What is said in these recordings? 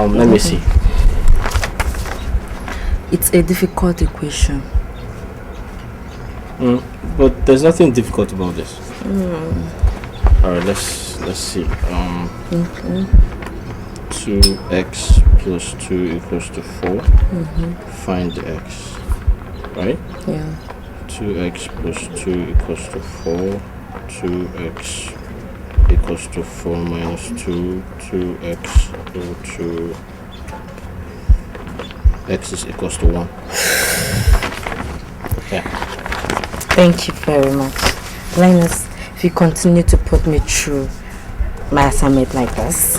Let me see. It's a difficult equation. But there's nothing difficult about this. Alright, let's see. 2x plus 2 equals to 4. Find the x. Right? Yeah. 2x plus 2 equals to 4. 2x equals to 4 minus 2. 2x equal to x is equals to 1. Yeah. Thank you very much. Linus, if you continue to put me through my assignment like this,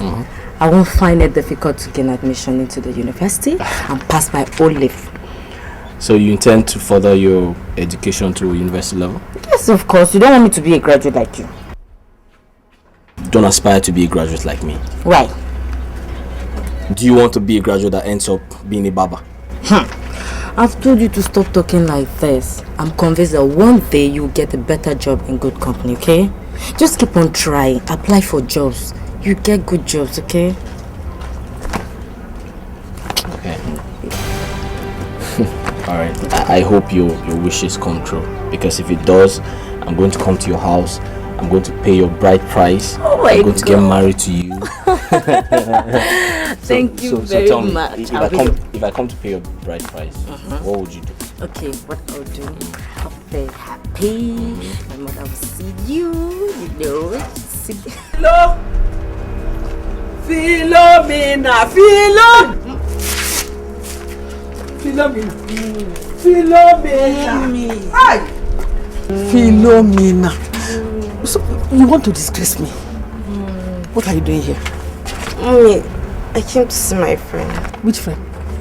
I won't find it difficult to gain admission into the university and pass my O-leave. So you intend to further your education to university level? Yes, of course. You don't want me to be a graduate like you. Don't aspire to be a graduate like me. Why? Do you want to be a graduate that ends up being a barber? I've told you to stop talking like this. I'm convinced that one day you'll get a better job in good company, okay? Just keep on trying. Apply for jobs. You get good jobs, okay? Okay. Alright. I hope your wishes come true. Because if it does, I'm going to come to your house. I'm going to pay your bride price. Oh my I'm going to get married to you. Thank you very tell me, much. If I come to pay your bride price, what would you do? Okay, what I'll do, I'll be very happy. My mother will see you, you know. Philo! Philomena! Philo! Philomena! Philomena! Hi! Philomena! So, you want to disgrace me? What are you doing here? Mommy, I came to see my friend. Which friend?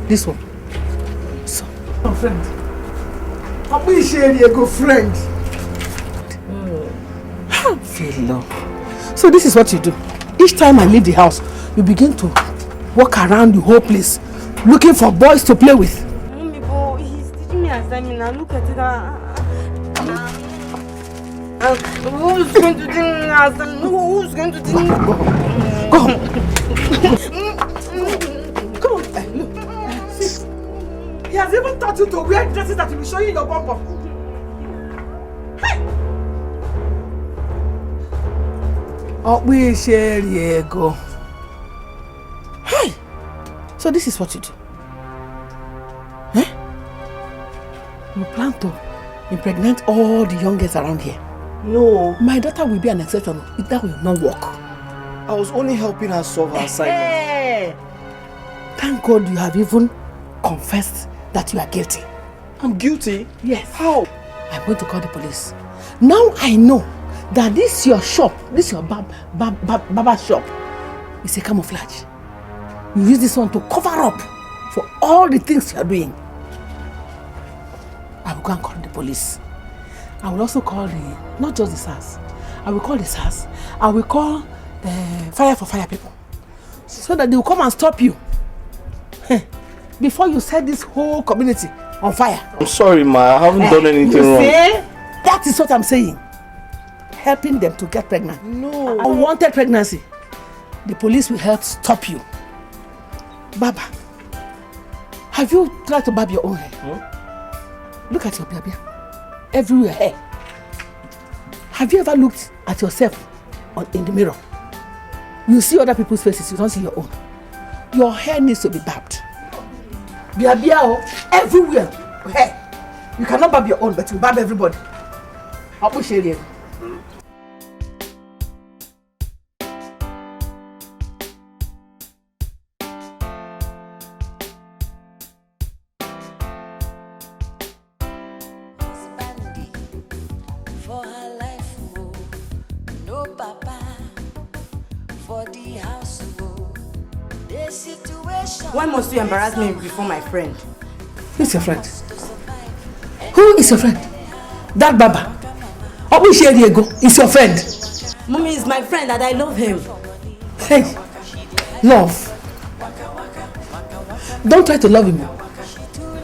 This one? So, my friend. I'm going to share a good friend. Philo. So this is what you do. Each time I leave the house, you begin to walk around the whole place looking for boys to play with. Mommy, but he's teaching me assignment now. Look at it. Who's going to do assignment? Who's going to do? Go home. Come on. Look. See. He has even taught you to wear dresses that will be showing your bum bum. Hey! Oh, we share go. Hey! So this is what you do. Eh? You plan to impregnate all the young girls around here. No. My daughter will be an exception. That will not work. I was only helping her solve her assignment. Hey! Thank God you have even confessed that you are guilty. I'm guilty? Yes. How? I'm going to call the police. Now I know that this your shop, this your barber shop, is a camouflage. You use this one to cover up for all the things you are doing. I will go and call the police. I will also call not just the SARS. I will call the SARS. I will call fire for fire people. So that they will come and stop you. Before you set this whole community on fire. I'm sorry, ma. I haven't done anything wrong. See? That is what I'm saying. Helping them to get pregnant. No. Unwanted pregnancy. The police will help stop you. Baba, have you tried to barb your own hair? Look at your baby. Everywhere hair. Have you ever looked at yourself in the mirror? You see other people's faces, you don't see your own. Your hair needs to be barbed. Biabia, everywhere hair. You cannot barb your own, but you barb everybody. I'll push you. Why must you embarrass me before my friend? Who's your friend? Who is your friend? That Baba. Obushi Diego is your friend. Mommy is my friend and I love him. Hey, love. Don't try to love him.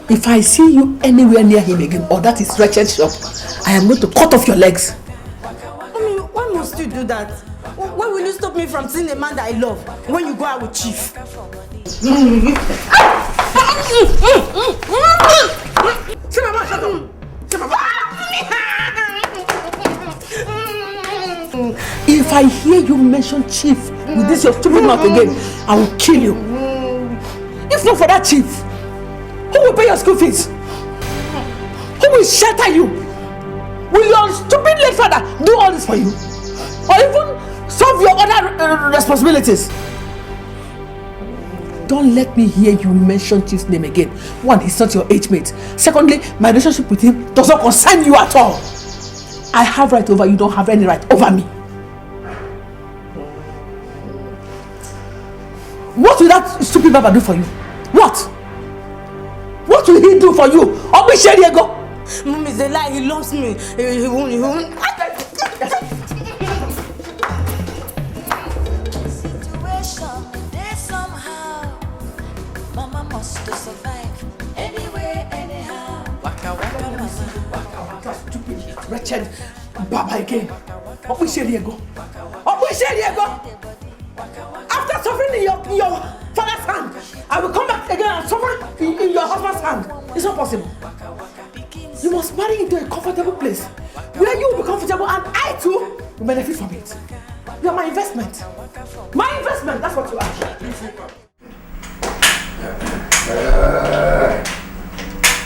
If I see you anywhere near him again, or that is wretched shop, I am going to cut off your legs. Mommy, why must you do that? When will you stop me from seeing a man that I love when you go out with Chief? Mama, shut up. Mama. If I hear you mention chief with this your stupid mouth again, I will kill you. If not for that chief, who will pay your school fees? Who will shelter you? Will your stupid late father do all this for you? Or even solve your other responsibilities? Don't let me hear you mention Chief's name again. One, he's not your age mate. Secondly, my relationship with him does not concern you at all. I have right over you, don't have any right over me. What will that stupid Baba do for you? What? What will he do for you? Diego? Mom is a lie, he loves me. He won't. Mama must survive anyway, anyhow. Waka waka, stupid, wretched Baba again. Diego? After suffering in your father's hand, I will come back again and suffer in your husband's hand. It's not possible. You must marry into a comfortable place where you will be comfortable and I too will benefit from it. You are my investment. My investment, that's what you are.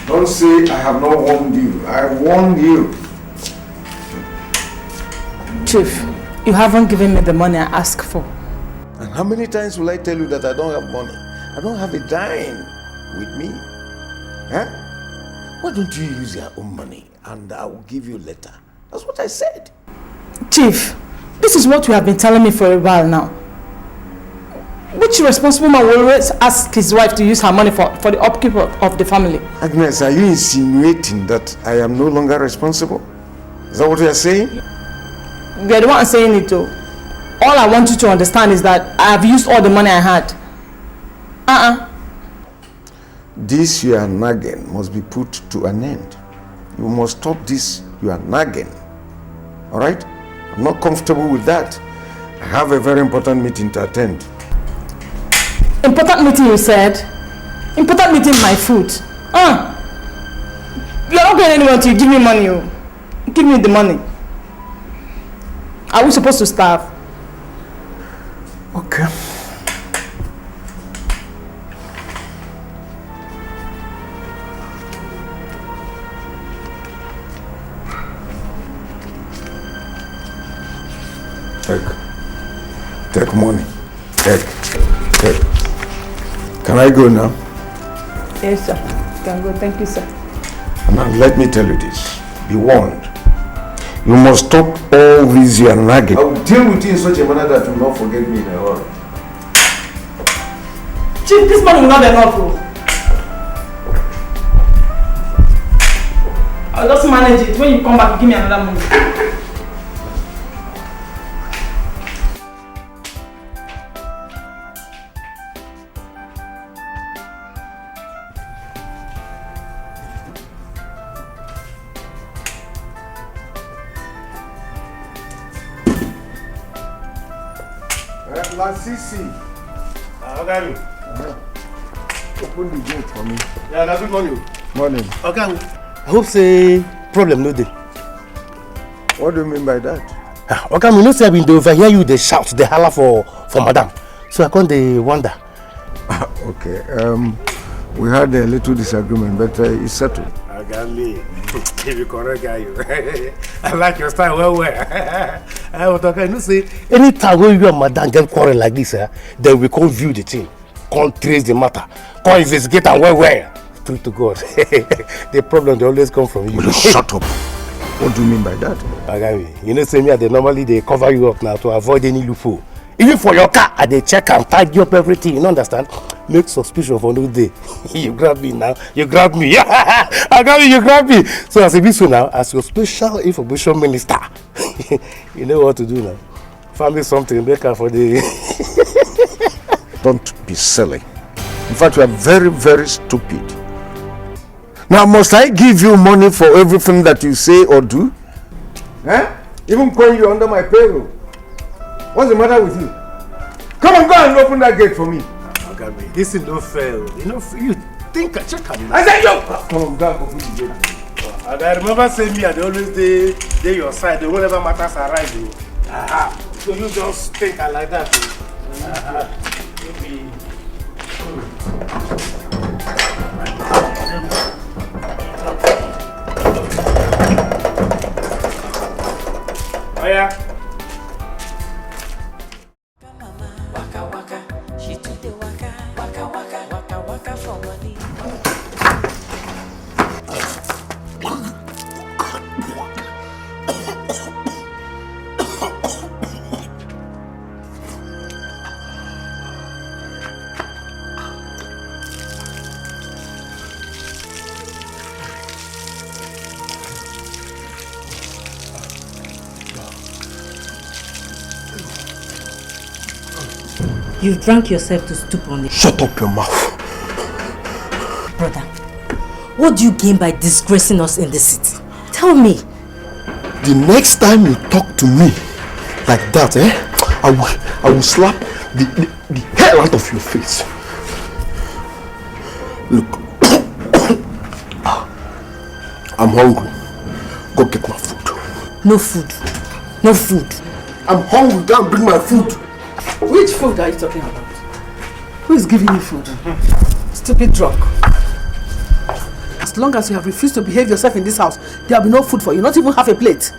Don't say I have not warned you. I warned you. Chief, you haven't given me the money I asked for. And how many times will I tell you that I don't have money? I don't have a dime with me. Huh? Why don't you use your own money and I will give you later? That's what I said. Chief, this is what you have been telling me for a while now. Which responsible man will always ask his wife to use her money for the upkeep of the family? Agnes, are you insinuating that I am no longer responsible? Is that what you are saying? You are the one saying it too. All I want you to understand is that I have used all the money I had. This your nagging must be put to an end. You must stop this your nagging. Alright? I'm not comfortable with that. I have a very important meeting to attend. Important meeting, you said? Important meeting, my food. You're not going anywhere until you give me money. Give me the money. Are we supposed to starve? Okay. Take money. Take. Can I go now? Yes, sir. You can go. Thank you, sir. Now, let me tell you this. Be warned. You must stop all this your nagging. I will deal with you in such a manner that you will not forget me in a hurry. Chief, this money will not be enough. I'll just manage it. When you come back, give me another money. Sisi. How are you? Open the gate for me. Yeah, that's good morning. Morning. Okay, I hope say problem no dey. What do you mean by that? Okay, you know say I been overhear you dey shout, dey holler for madam. So I come dey wonder. Okay. We had a little disagreement, but it's settled. I got me. If you correct guy, you. I like your style well. I was talking, you know, say, anytime when you and madam get quarrel like this, then we can't view the thing, can't trace the matter, can't investigate and well. True to God. The problem they always come from you. Shut up. What do you mean by that? I got me. You know, say me, they normally cover you up now to avoid any loophole. Even for your car, they check and tidy up everything. You understand? Make suspicion for no day. You grab me now. You grab me. I got you. You grab me. So as a bishop now, as your special information minister, you know what to do now. Find me something, make her for the. Don't be silly. In fact, you are very, very stupid. Now, must I give you money for everything that you say or do? Even when you're under my payroll. What's the matter with you? Come on, go and open that gate for me. Ogami, this is no fair. You know, you think I check on I said, yo! Come on, and I remember saying me, I always dey your side, whenever matters arise. So you just think I like that. Maybe. Oh yeah. Waka waka, she do the waka, waka waka, waka waka for money. You drank yourself to stoop on it. Shut up your mouth. Brother, what do you gain by disgracing us in the city? Tell me. The next time you talk to me like that, I will slap the hell out of your face. Look, I'm hungry. Go get my food. No food. No food. I'm hungry. Go and bring my food. Which food are you talking about? Who is giving you food? Stupid drunk. As long as you have refused to behave yourself in this house, there will be no food for you, not even half a plate.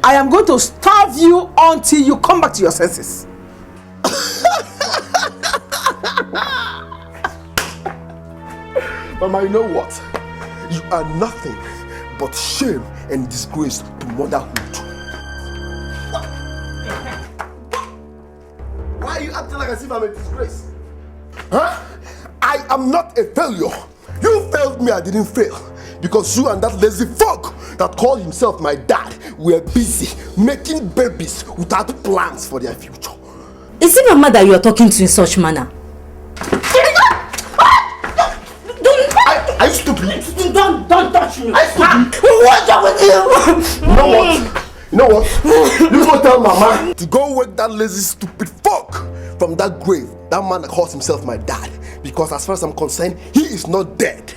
I am going to starve you until you come back to your senses. Mama, you know what? You are nothing but shame and disgrace to motherhood. Why are you acting like as if I'm a disgrace? Huh? I am not a failure. You failed me, I didn't fail. Because you and that lazy fuck that called himself my dad were busy making babies without plans for their future. Is it my mother you are talking to in such manner? Are you stupid? Don't touch me. Are you stupid? What's up with you? You know what? You know what? You go tell mama to go wake that lazy stupid fuck from that grave. That man that calls himself my dad. Because as far as I'm concerned, he is not dead.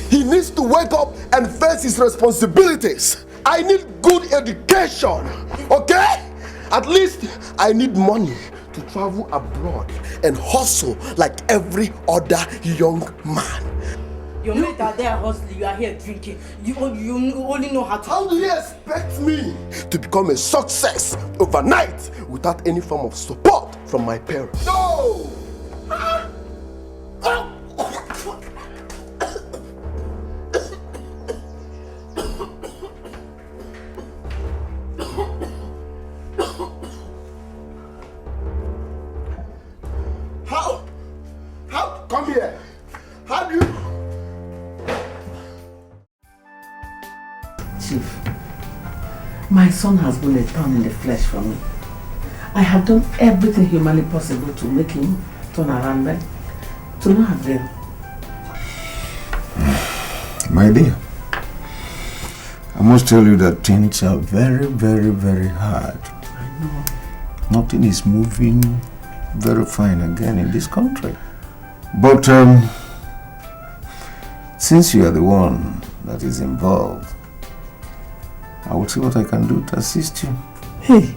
He needs to wake up and face his responsibilities. I need good education. Okay? At least I need money to travel abroad and hustle like every other young man. Your mate are there hustling, you are here drinking. You only know how to... How do you expect me to become a success overnight without any form of support from my parents? No! How? Come here. How do you... Chief, my son has been a thorn in the flesh for me. I have done everything humanly possible to make him turn around, but to no avail. My dear, I must tell you that things are very, very, very hard. I know. Nothing is moving very fine again in this country. But since you are the one that is involved, I will see what I can do to assist you. Hey,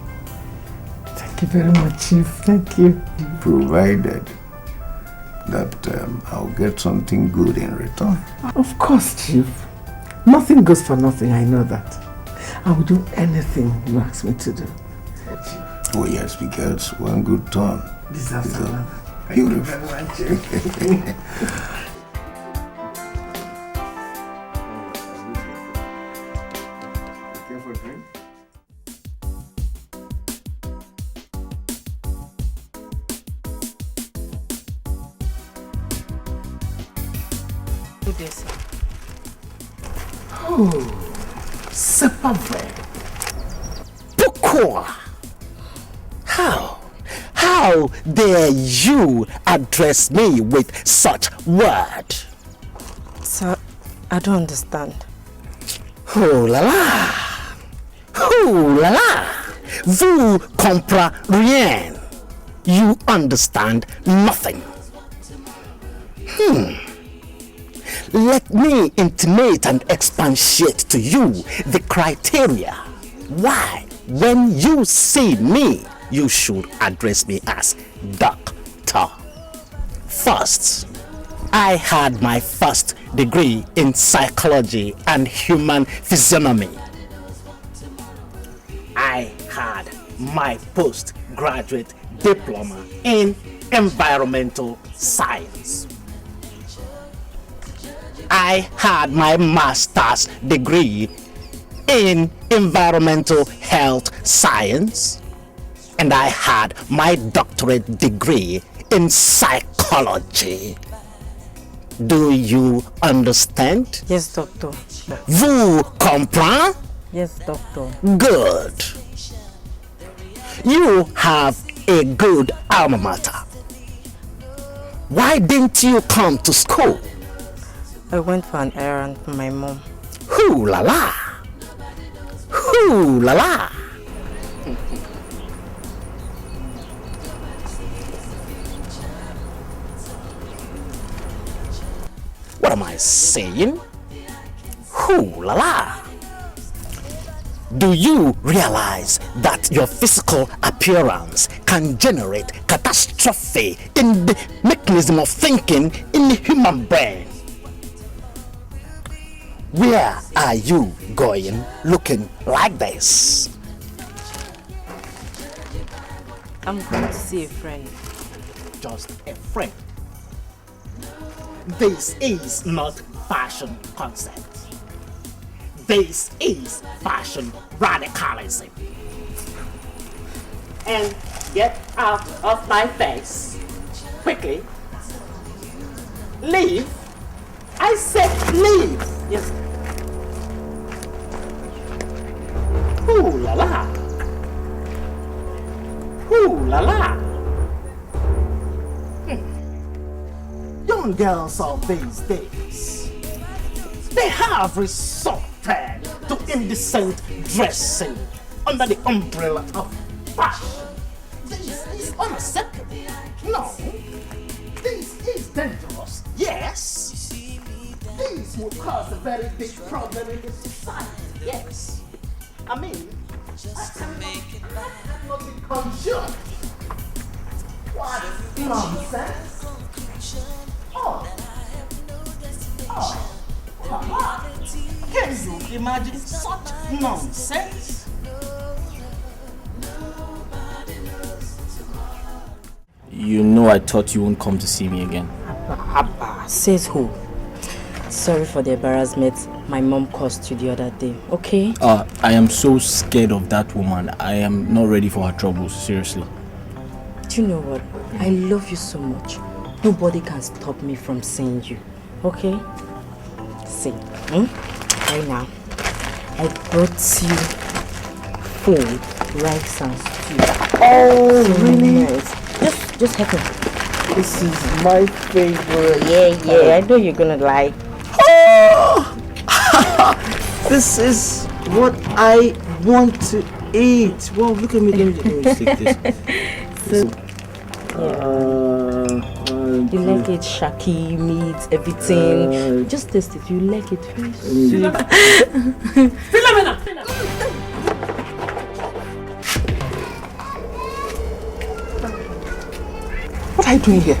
thank you very much, Chief. Thank you. Provided that I'll get something good in return. Of course, Chief. Nothing goes for nothing, I know that. I will do anything you ask me to do. Oh yes, because one good turn Deserves another. beautiful. Thank you very much, Chief. Oh, c'est pas vrai. Pourquoi? How dare you address me with such word? Sir, I don't understand. Oh la la! Oh la la! Vous comprenez rien. You understand nothing. Let me intimate and expatiate to you the criteria why, when you see me, you should address me as doctor. First, I had my first degree in psychology and human physiognomy. I had my postgraduate diploma in environmental science. I had my master's degree in environmental health science, and I had my doctorate degree in psychology. Do you understand? Yes, doctor. Vous comprenez? Yes, doctor. Good. You have a good alma mater. Why didn't you come to school? I went for an errand for my mom. Hoo la la. Hoo la la. What am I saying? Hoo la la. Do you realize that your physical appearance can generate catastrophe in the mechanism of thinking in the human brain? Where are you going looking like this? I'm going to see a friend. Just a friend. This is not fashion concept. This is fashion radicalism. And get out of my face. Quickly. Leave. I said leave. Yes. Ooh la la. Ooh la la. Young girls of these days, they have resorted to indecent dressing under the umbrella of fashion. This is unacceptable. No, this is dangerous. Yes, this will cause a very big problem in the society. Yes, I mean, I cannot be conjured. What nonsense! Oh, can you imagine such nonsense? You know I thought you wouldn't come to see me again. Abba, says who? Sorry for the embarrassment my mom caused you the other day, okay? I am so scared of that woman. I am not ready for her troubles, seriously. Do you know what? I love you so much. Nobody can stop me from seeing you, okay? See, right now, I brought you food, rice and stew. Oh, really? Nice. Just help me. This is my favorite. Yeah, I know you're gonna like. Oh! This is what I want to eat. Wow, look at me. Let me take this. You like it, shaki, meat, everything. Just taste it. You like it very sweet. What are you doing here?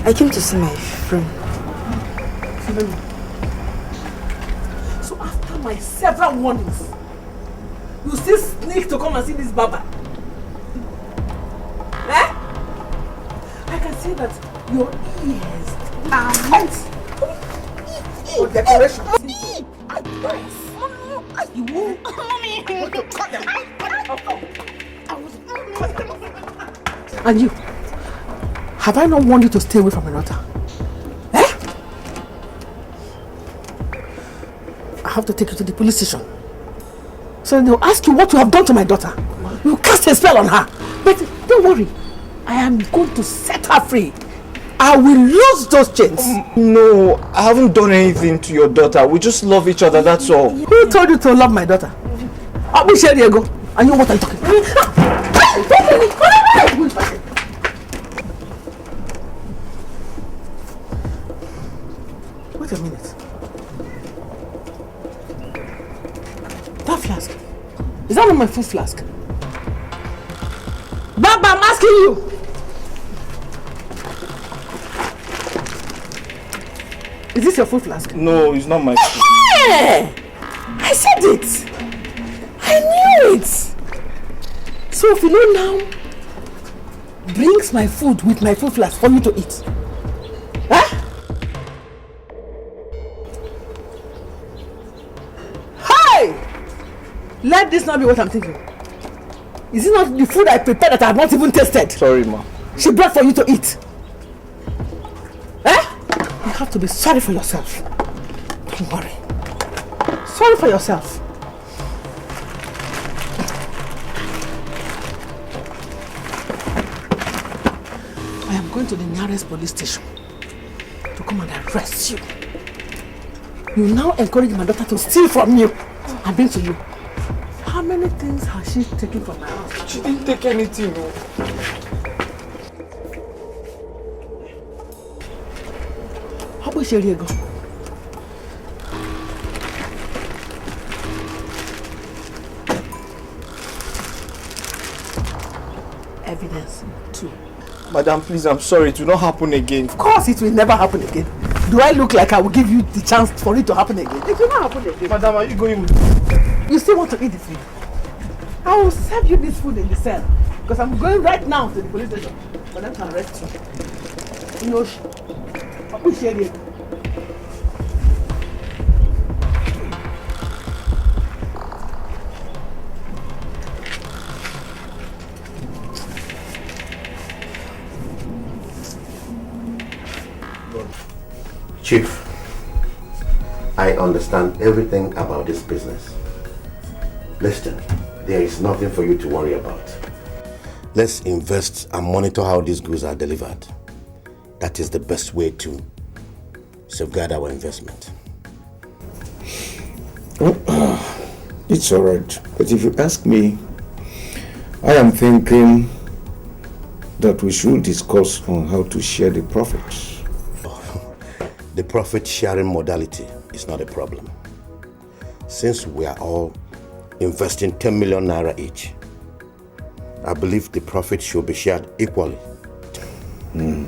I came to see my friend. So after my several warnings, you still sneak to come and see this barber? Eh? I can see that your ears are meant for decoration. You won't. I want to cut them. And you, have I not warned you to stay away from my daughter? Eh? I have to take you to the police station. So they'll ask you what you have done to my daughter. You cast a spell on her. But don't worry, I am going to set her free. I will lose those chains. No, I haven't done anything to your daughter. We just love each other, that's all. Who told you to love my daughter? I'll be sure you go. I know what I'm talking about. that not my full flask? Baba, I'm asking you. Is this your full flask? No, it's not my Hey! I said it. I knew it. So Philo now brings my food with my full flask for you to eat. Huh? Hey! Let this not be what I'm thinking. Is it not the food I prepared that I have not even tasted? Sorry, ma. She brought for you to eat. Eh? You have to be sorry for yourself. Don't worry. Sorry for yourself. I am going to the nearest police station to come and arrest you. You now encourage my daughter to steal from you and bring to you. How many things has she taken from my house? She didn't take anything, no. How about she go? Evidence 2. Madam, please, I'm sorry. It will not happen again. Of course it will never happen again. Do I look like I will give you the chance for it to happen again? It will not happen again. Madam, are you going with... You still want to eat the food? I will serve you this food in the cell. Because I'm going right now to the police station for them to arrest you. You know, I'll push you again. Chief, I understand everything about this business. Listen, there is nothing for you to worry about. Let's invest and monitor how these goods are delivered. That is the best way to safeguard our investment. It's all right. But if you ask me, I am thinking that we should discuss on how to share the profits. The profit sharing modality is not a problem. Since we are all investing 10 million naira each, I believe the profit should be shared equally. I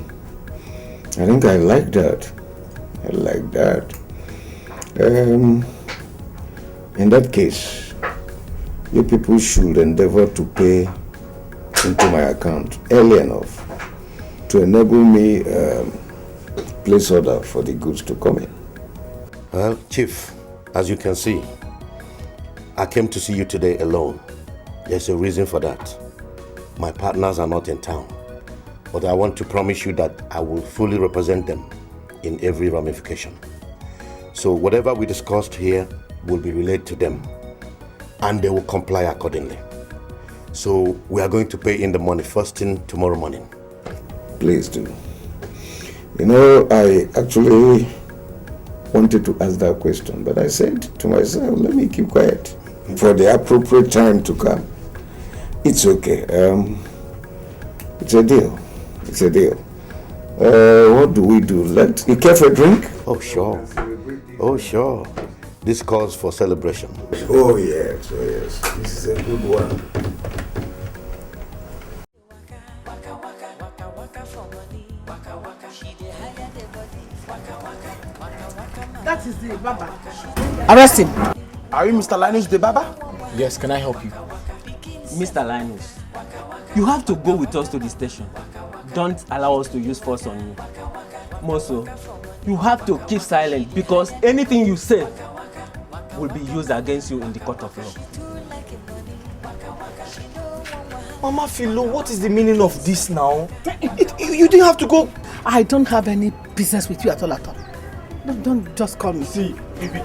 think I like that. I like that. In that case, you people should endeavor to pay into my account early enough to enable me place order for the goods to come in. Well, Chief, as you can see, I came to see you today alone. There's a reason for that. My partners are not in town, but I want to promise you that I will fully represent them in every ramification. So whatever we discussed here will be relayed to them, and they will comply accordingly. So we are going to pay in the money first thing tomorrow morning. Please do. You know, I actually wanted to ask that question, but I said to myself, let me keep quiet for the appropriate time to come. It's okay. It's a deal. It's a deal. What do we do? You care for a drink? Oh, sure. Oh, sure. This calls for celebration. Oh, yes. Oh, yes. This is a good one. That is the barber. Arrest him. Are you Mr. Linus the barber? Yes, can I help you? Mr. Linus, you have to go with us to the station. Don't allow us to use force on you. More so, you have to keep silent because anything you say will be used against you in the court of law. Mama Philo, what is the meaning of this now? You didn't have to go. I don't have any business with you at all. Don't just call me. See, baby,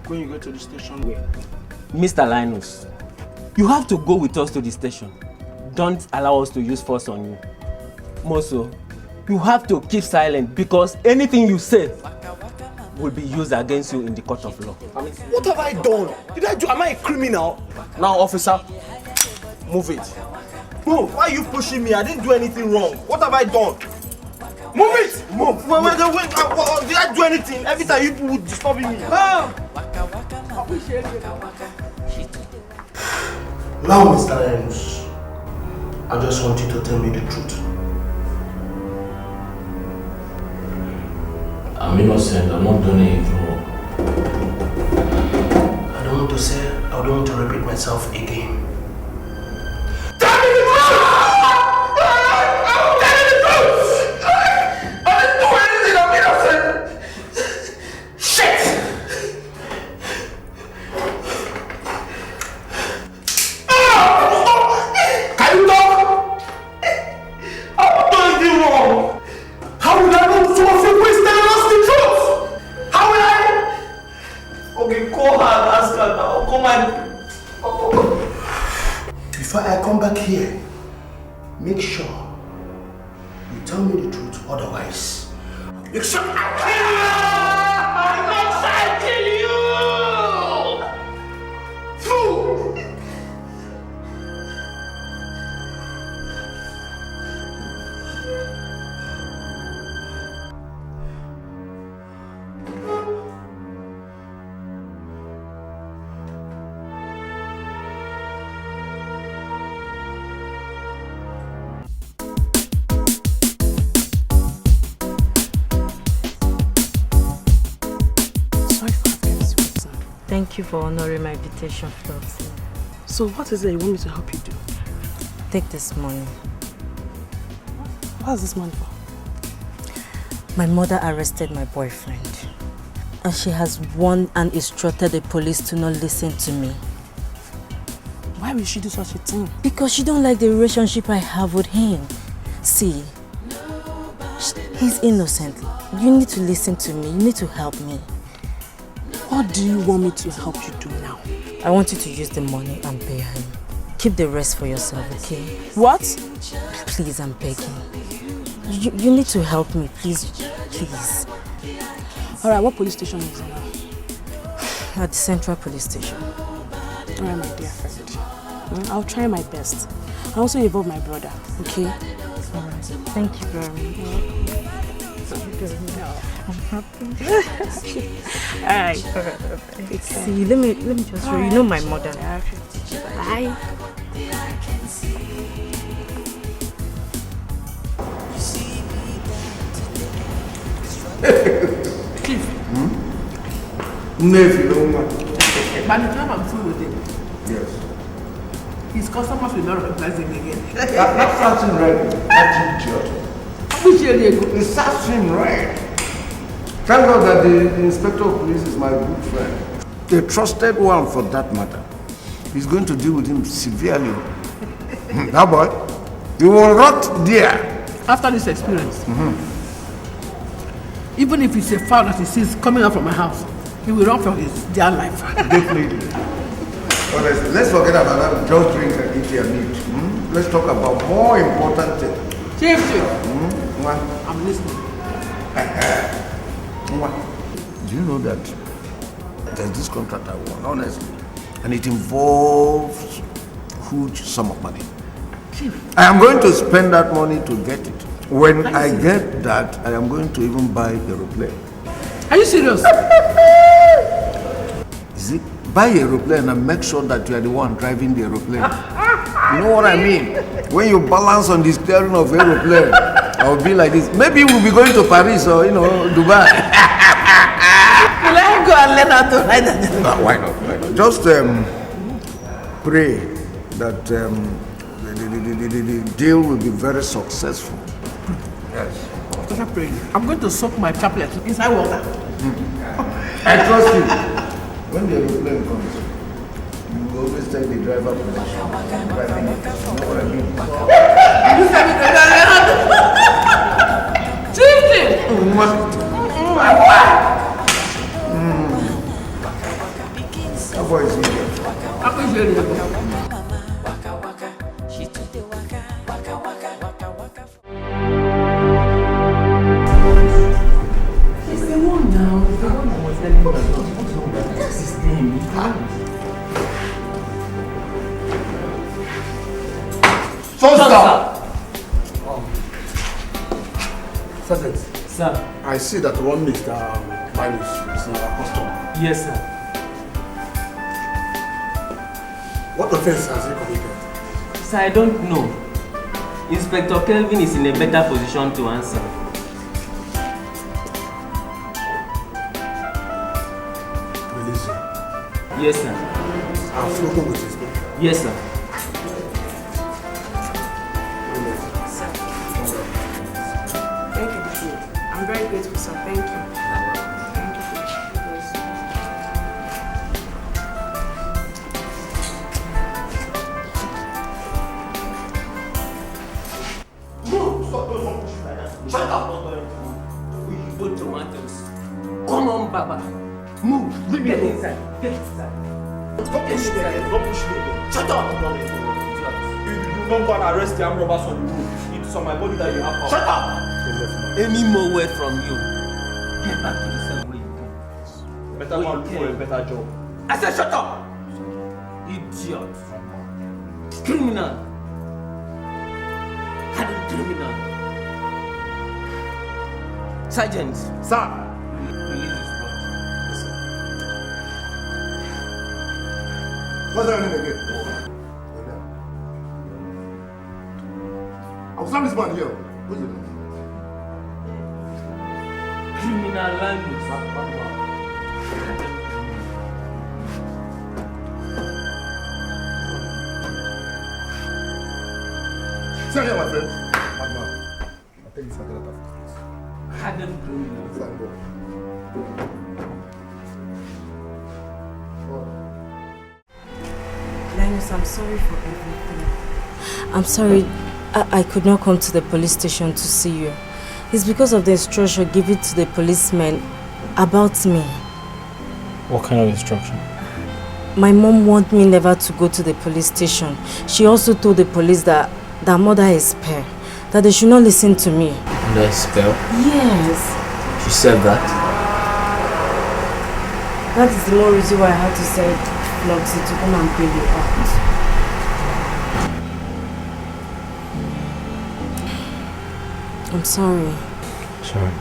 when you go to the station, where? Mr. Linus, you have to go with us to the station. Don't allow us to use force on you. More so, you have to keep silent because anything you say will be used against you in the court of law. What have I done? Am I a criminal? Now, officer, move it. Move. Why are you pushing me? I didn't do anything wrong. What have I done? Move it! Move! Wait, did I do anything? Every time you would disturbing me. Now, Mr. Linus, I just want you to tell me the truth. I'm innocent. I'm not doing anything wrong. I don't want to say, I don't want to repeat myself again. Before I come back here, make sure you tell me the truth, otherwise make sure I kill you! I kill you! Fool! Thank you for honoring my invitation, Flossie. So what is it you want me to help you do? Take this money. What is this money for? My mother arrested my boyfriend. And she has warned and instructed the police to not listen to me. Why will she do such a thing? Because she don't like the relationship I have with him. See, he's innocent. You need to listen to me. You need to help me. What do you want me to help you do now? I want you to use the money and pay him. Keep the rest for yourself, okay? What? Please, I'm begging. You need to help me, please. Please. Alright, what police station is it now? At the Central Police Station. Alright, my dear friend. I'll try my best. I also involve my brother, okay? Alright, thank you very much. I'm happy. Alright. See, let me just show you. You know my mother. Bye. Chief. By the time I'm through with him, Yes. his customers will not recognize him again. That's something right. That's idiot. Which area you go? It starts him right. Thank God that the inspector of police is my good friend. The trusted one for that matter. He's going to deal with him severely. Now boy, you will rot there. After this experience, even if it's a foul that he sees coming out from my house, he will run for his dear life. Definitely. Honestly, let's forget about that. Just drink and eat your meat. Let's talk about more important things. Chief. What? I'm listening. Do you know that there's this contract I won, honestly, and it involves huge sum of money. Chief. I am going to spend that money to get it. When I get that, I am going to even buy a aeroplane. Are you serious? Is it buy a aeroplane and make sure that you are the one driving the aeroplane? You know what I mean? When you balance on the steering of aeroplane, I'll be like this. Maybe we'll be going to Paris or Dubai. Will I go and learn how to ride that? No, why not? Why not? Just pray that the deal will be very successful. Yes. I'm going to soak my chaplet inside water. I trust you. When the aeroplane comes, you will always take the driver position. You know what I mean? Chieftain! That boy is here. It's the one now. It's the one I was telling you about. What's his name? Sergeant. Sir. I see that one Mr. Linus is our customer. Yes, sir. What offense has he committed? Sir, I don't know. Inspector Kelvin is in a better position to answer. Release him. Yes, sir. I've spoken with his people. Yes, sir. Thank you, DG. I'm very grateful, sir. Thank you. Thank you. Yes. Shut up! We put tomatoes. Come on, Baba. Move. Get inside. Get inside. Don't push me again. Don't push me again. Shut up! You don't go and arrest the armed robbers on the road. It's on my body that you have power. Shut up! Any more word from you? Get back to the cell where you came. Better go and look for a better job. I said shut up! Idiot. Criminal. Hardened criminal. Sergeant. Sir! Release this blood. What's that name again? I will send this man here. What's your name? Criminal language. Sir, here, my friend. Madman. I think it's a lot of this. Hardened criminal. Linus, I'm sorry for everything. I'm sorry I could not come to the police station to see you. It's because of the instruction given to the policemen about me. What kind of instruction? My mom wanted me never to go to the police station. She also told the police that mother is spare, that they should not listen to me. The spell? Yes. She said that? That is the more reason why I had to send Floxy to come and bail you out. I'm sorry. Sorry.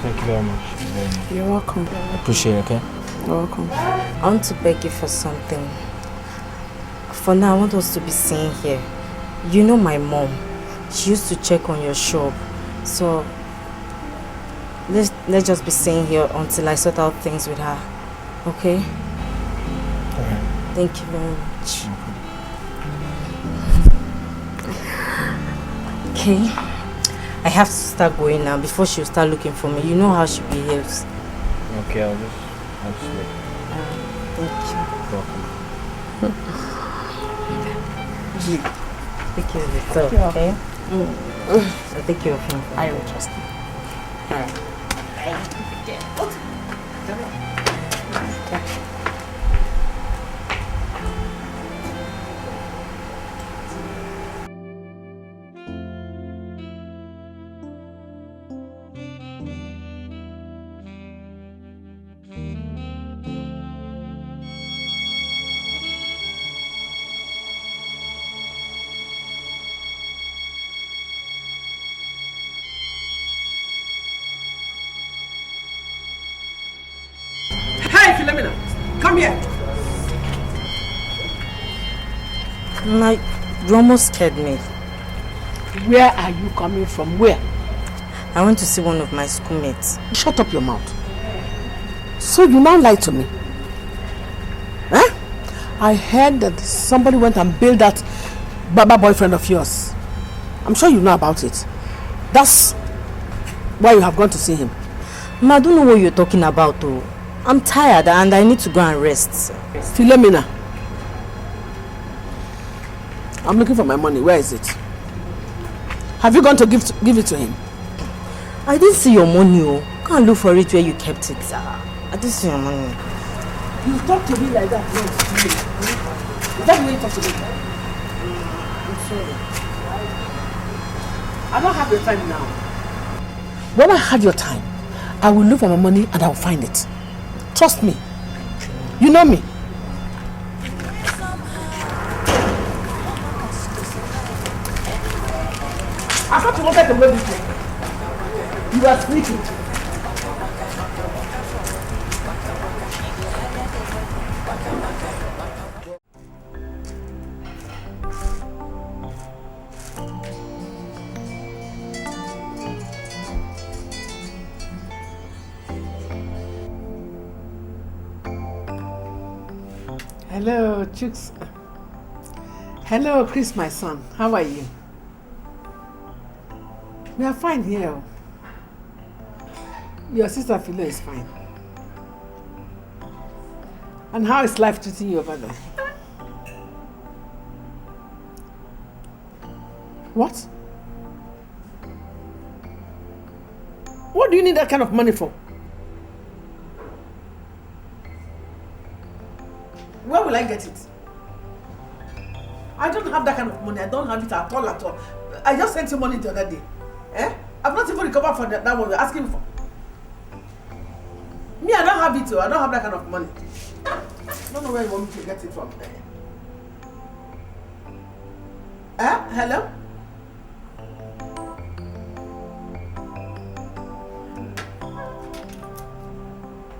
Thank you very much. You're welcome. Appreciate it, okay? You're welcome. I want to beg you for something. For now, I want us to be seen here. You know my mom. She used to check on your shop. So, let's just be seen here until I sort out things with her. Okay? Alright. Thank you very much. Okay. I have to start going now before she'll start looking for me. You know how she behaves. Okay, I'll just wait. Thank you. Welcome. Take care of yourself, okay? I'll take care of him. I will trust you. Alright. Philomena, come here. Like, you almost scared me. Where are you coming from? Where? I went to see one of my schoolmates. Shut up your mouth. So you now lie to me? Huh? I heard that somebody went and bailed that Baba boyfriend of yours. I'm sure you know about it. That's why you have gone to see him. Ma, I don't know what you're talking about, though. I'm tired and I need to go and rest. Philomena, I'm looking for my money. Where is it? Have you gone to give it to him? I didn't see your money. Oh. Go and look for it where you kept it. I didn't see your money. You talk to me like that. No, is that the way you talk to me? I'm sorry. I don't have your time now. When I have your time, I will look for my money and I will find it. Trust me. You know me. I thought you wanted to go this way. You are sleeping. Hello, Chooks. Hello, Chris, my son. How are you? We are fine here. Your sister Philo is fine. And how is life treating you over there? What? What do you need that kind of money for? Where will I get it? I don't have that kind of money. I don't have it at all, at all. I just sent you money the other day. Eh? I've not even recovered for that one you're asking for. Me, I don't have it, too. I don't have that kind of money. I don't know where you want me to get it from. Hello?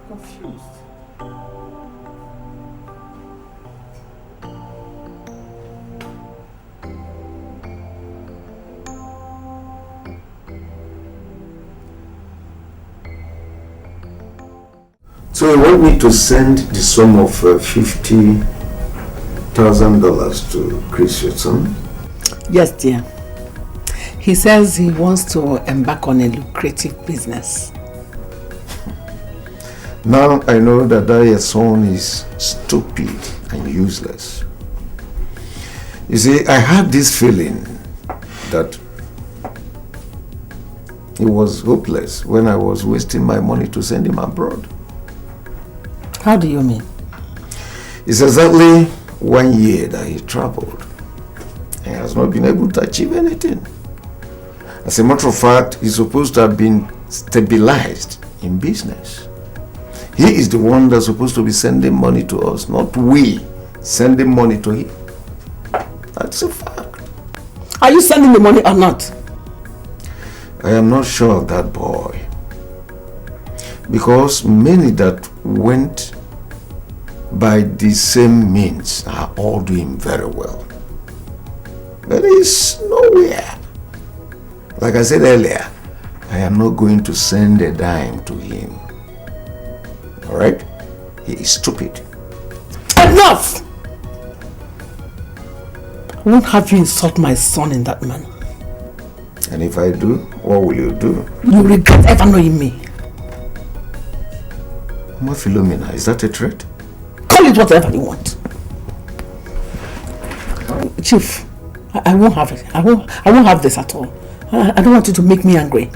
Confused. So you want me to send the sum of $50,000 to Chris, your son? Yes, dear. He says he wants to embark on a lucrative business. Now I know that your son is stupid and useless. You see, I had this feeling that he was hopeless when I was wasting my money to send him abroad. How do you mean? It's exactly 1 year that he traveled. He has not been able to achieve anything. As a matter of fact, he's supposed to have been stabilized in business. He is the one that's supposed to be sending money to us, not we sending money to him. That's a fact. Are you sending the money or not? I am not sure of that, boy. Because many that went by the same means are all doing very well. There is nowhere. Like I said earlier, I am not going to send a dime to him. Alright? He is stupid. Enough! I won't have you insult my son in that manner. And if I do, what will you do? You regret ever knowing me. Philomena, is that a threat? Call it whatever you want. Chief, I won't have it. I won't have this at all. I don't want you to make me angry.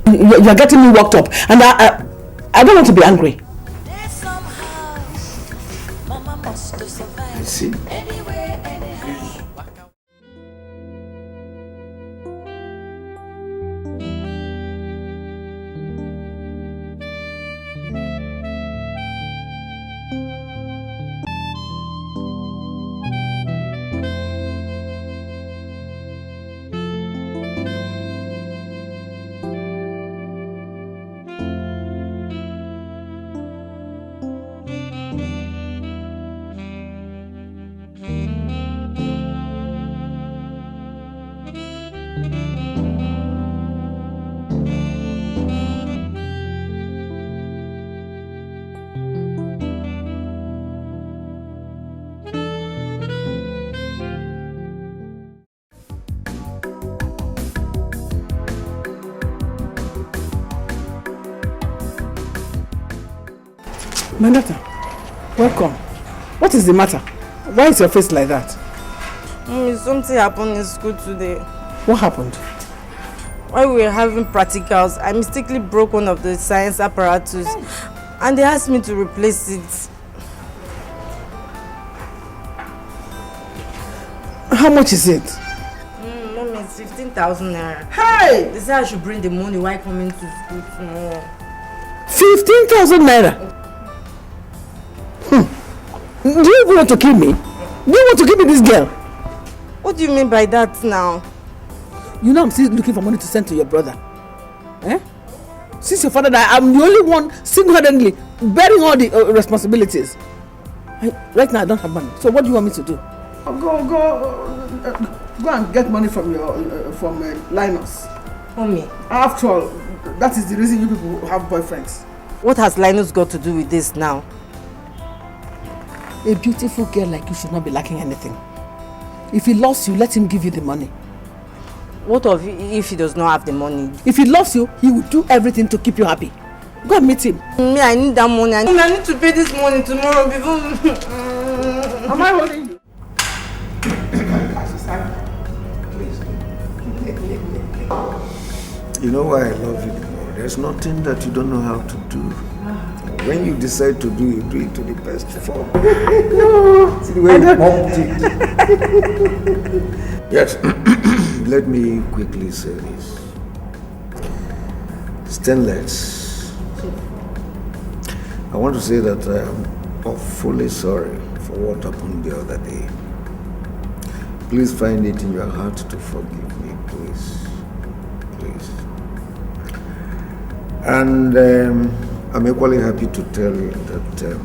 You're getting me worked up, and I don't want to be angry. I see. My daughter, welcome. What is the matter? Why is your face like that? Something happened in school today. What happened? While we were having practicals, I mistakenly broke one of the science apparatus and they asked me to replace it. How much is it? Mommy, it's 15,000 naira. Hey! They said I should bring the money while coming to school tomorrow. 15,000 naira? Do you even want to kill me? Do you want to give me this girl? What do you mean by that now? You know I'm still looking for money to send to your brother. Eh? Since your father died, I'm the only one single-handedly bearing all the responsibilities. Right now I don't have money. So what do you want me to do? Go and get money from Linus. Mommy. After all, that is the reason you people have boyfriends. What has Linus got to do with this now? A beautiful girl like you should not be lacking anything. If he loves you, let him give you the money. What of if he does not have the money? If he loves you, he will do everything to keep you happy. Go and meet him. Me, I need that money. I need to pay this money tomorrow before... Am I holding you? You know why I love you more? There's nothing that you don't know how to do. When you decide to do it to the best form. No. See the way you pumped it. Yes. Let me quickly say this. Stainless. I want to say that I am awfully sorry for what happened the other day. Please find it in your heart to forgive me, please. Please. And I'm equally happy to tell you that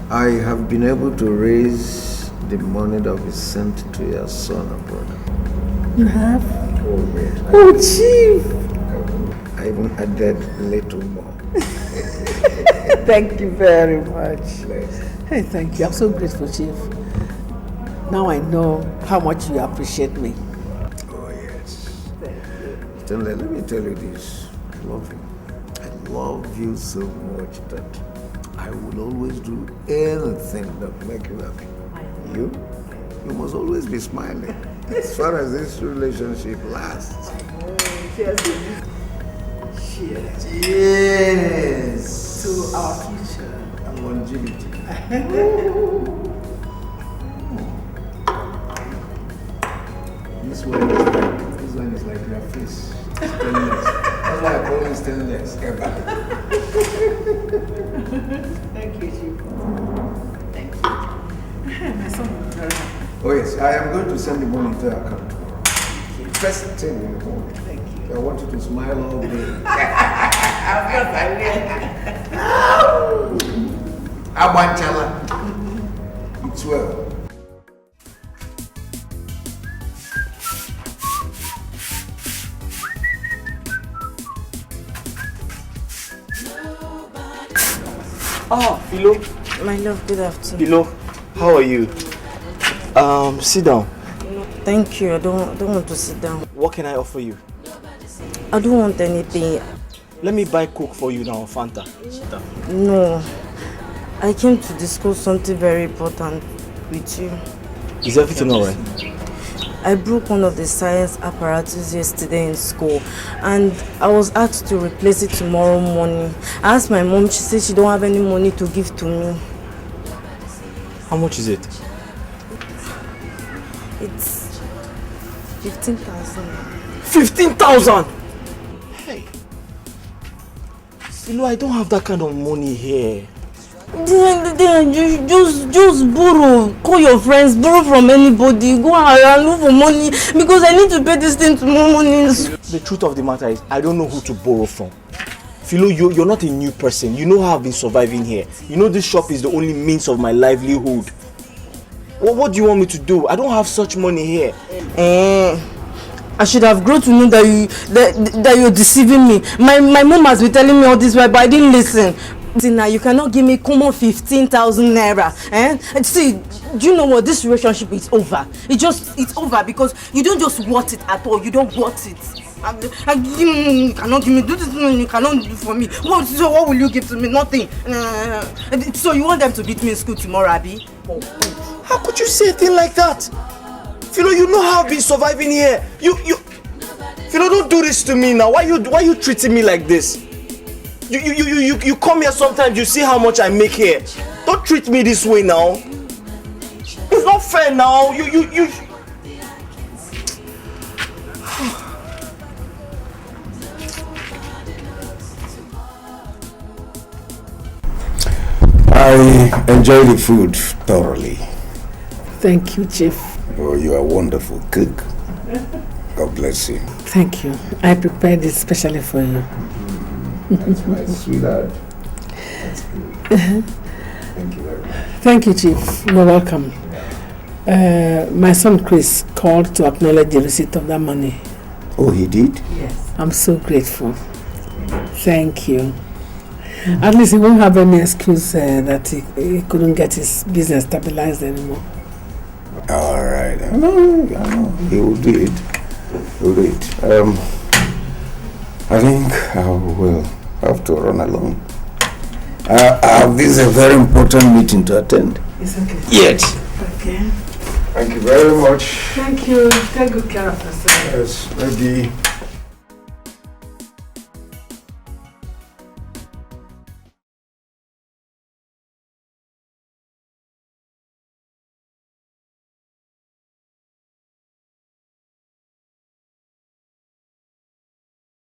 I have been able to raise the money that we sent to your son abroad. You have? Oh, yes. Oh, Chief! I even added a little more. Thank you very much. Hey, thank you. I'm so grateful, Chief. Now I know how much you appreciate me. Oh, yes. Thank you. Stanley, let me tell you this. I love you. I love you so much that I will always do anything that make you happy. You must always be smiling as far as this relationship lasts. Cheers. Cheers. Cheers. To our future. And longevity. This one is like your face. Stainless. That's why I call it stainless. Ever. Thank you, Chief. Thank you. My son will be very happy. Oh yes, I am going to send the money to your account tomorrow. First thing in the morning. Thank you. I want you to smile all day. Of course I will. Abanchala. It's well. Ah, Philo. My love, good afternoon. Philo, how are you? Sit down. No, thank you. I don't want to sit down. What can I offer you? I don't want anything. Let me buy Coke for you now, Fanta. Sit down. No. I came to discuss something very important with you. Is everything alright? I broke one of the science apparatus yesterday in school and I was asked to replace it tomorrow morning. I asked my mom, she said she don't have any money to give to me. How much is it? It's 15,000. 15,000! Hey. Philo, I don't have that kind of money here. Just borrow. Call your friends, borrow from anybody. Go around, look for money because I need to pay this thing tomorrow morning. The truth of the matter is, I don't know who to borrow from. Philo, you're not a new person. You know how I've been surviving here. You know this shop is the only means of my livelihood. Well, what do you want me to do? I don't have such money here. I should have grown to know that you're deceiving me. My mom has been telling me all this while, but I didn't listen. Now you cannot give me common 15,000 naira. And see, do you know what? This relationship is over. It's over because you don't just want it at all. You don't want it. You cannot give me this. You cannot do for me. So what will you give to me? Nothing. So you want them to beat me in school tomorrow, Abby? How could you say a thing like that? Philo, you know how I've been surviving here. Philo, don't do this to me now. Why you treating me like this? You come here sometimes, you see how much I make here. Don't treat me this way now. It's not fair now. You I enjoy the food thoroughly. Thank you, Chief. Oh, you are a wonderful cook. God bless you. Thank you. I prepared it specially for you. That's right, sweetheart. That's good. Thank you very much. Thank you, Chief. You're welcome. My son Chris called to acknowledge the receipt of that money. Oh, he did? Yes. I'm so grateful. Thank you. At least he won't have any excuse that he couldn't get his business stabilized anymore. All right. I know. He will do it. He will do it. I think I will have to run along. This is a very important meeting to attend. It's okay. Yes. Okay. Thank you very much. Thank you. Take good care of yourself. Yes, maybe